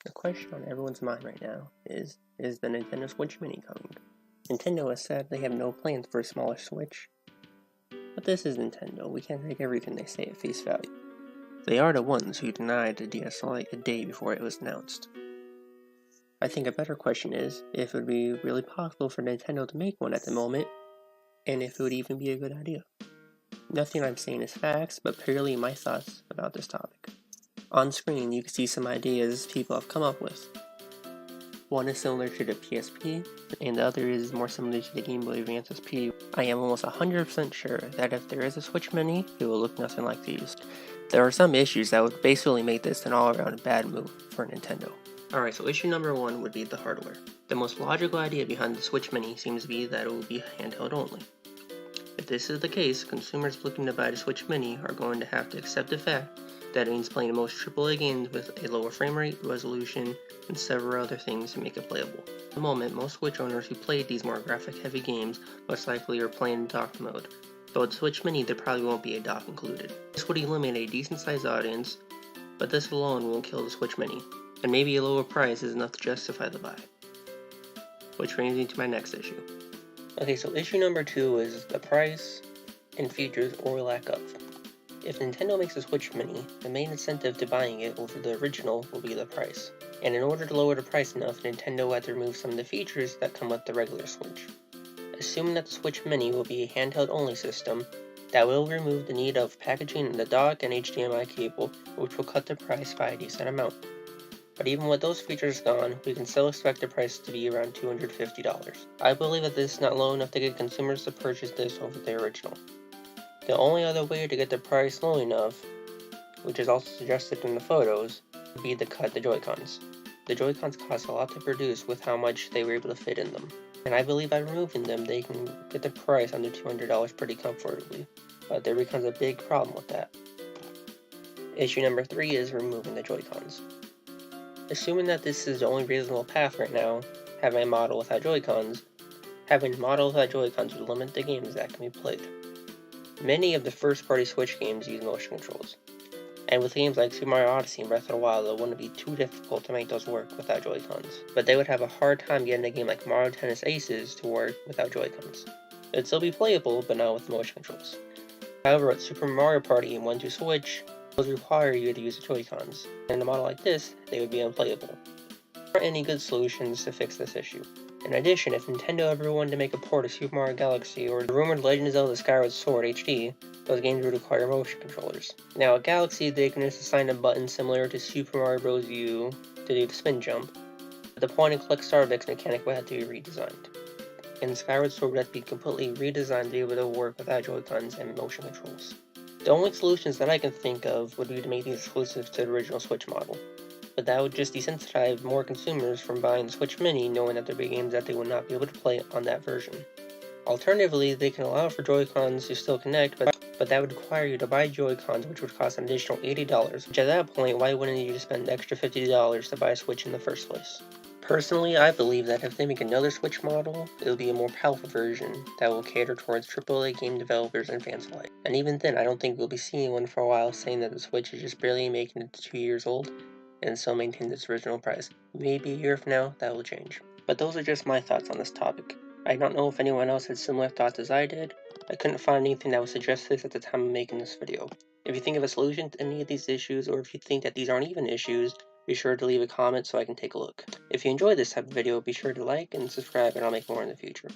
The question on everyone's mind right now is the Nintendo Switch Mini coming? Nintendo has said they have no plans for a smaller Switch. But this is Nintendo, we can't take everything they say at face value. They are the ones who denied the DS Lite a day before it was announced. I think a better question is if it would be really possible for Nintendo to make one at the moment, and if it would even be a good idea. Nothing I'm saying is facts, but purely my thoughts about this topic. On screen, you can see some ideas people have come up with. One is similar to the PSP, and the other is more similar to the Game Boy Advance SP. I am almost 100% sure that if there is a Switch Mini, it will look nothing like these. There are some issues that would basically make this an all-around bad move for Nintendo. Alright, so issue number one would be the hardware. The most logical idea behind the Switch Mini seems to be that it will be handheld only. If this is the case, consumers looking to buy the Switch Mini are going to have to accept the fact that it means playing most AAA games with a lower frame rate, resolution, and several other things to make it playable. At the moment, most Switch owners who played these more graphic-heavy games most likely are playing docked mode, but with Switch Mini there probably won't be a dock included. This would eliminate a decent-sized audience, but this alone won't kill the Switch Mini, and maybe a lower price is enough to justify the buy. Which brings me to my next issue. Okay, so issue number two is the price and features or lack of. If Nintendo makes a Switch Mini, the main incentive to buying it over the original will be the price. And in order to lower the price enough, Nintendo had to remove some of the features that come with the regular Switch. Assuming that the Switch Mini will be a handheld-only system, that will remove the need of packaging the dock and HDMI cable, which will cut the price by a decent amount. But even with those features gone, we can still expect the price to be around $250. I believe that this is not low enough to get consumers to purchase this over the original. The only other way to get the price low enough, which is also suggested in the photos, would be to cut the Joy-Cons. The Joy-Cons cost a lot to produce with how much they were able to fit in them, and I believe by removing them they can get the price under $200 pretty comfortably, but there becomes a big problem with that. Issue number 3 is removing the Joy-Cons. Assuming that this is the only reasonable path right now, having a model without Joy-Cons, having a model without Joy-Cons would limit the games that can be played. Many of the first-party Switch games use motion controls, and with games like Super Mario Odyssey and Breath of the Wild, it wouldn't be too difficult to make those work without Joy-Cons, but they would have a hard time getting a game like Mario Tennis Aces to work without Joy-Cons. It would still be playable, but not with motion controls. However, with Super Mario Party and 1-2 Switch, those require you to use the Joy-Cons, and in a model like this, they would be unplayable. There aren't any good solutions to fix this issue. In addition, if Nintendo ever wanted to make a port of Super Mario Galaxy or the rumored Legend of Zelda Skyward Sword HD, those games would require motion controllers. Now at Galaxy, they can just assign a button similar to Super Mario Bros. U to do the spin jump, but the point and click Starbix mechanic would have to be redesigned. And Skyward Sword would have to be completely redesigned to be able to work without Joy-Cons and motion controls. The only solutions that I can think of would be to make these exclusive to the original Switch model, but that would just desensitize more consumers from buying the Switch Mini knowing that there would be games that they would not be able to play on that version. Alternatively, they can allow for Joy-Cons to still connect, but that would require you to buy Joy-Cons, which would cost an additional $80, which at that point, why wouldn't you just spend an extra $50 to buy a Switch in the first place? Personally, I believe that if they make another Switch model, it will be a more powerful version that will cater towards AAA game developers and fans alike. And even then, I don't think we'll be seeing one for a while saying that the Switch is just barely making it to 2 years old and still maintains its original price. Maybe a year from now, that will change. But those are just my thoughts on this topic. I don't know if anyone else had similar thoughts as I did. I couldn't find anything that would suggest this at the time of making this video. If you think of a solution to any of these issues, or if you think that these aren't even issues, be sure to leave a comment so I can take a look. If you enjoyed this type of video, be sure to like and subscribe, and I'll make more in the future.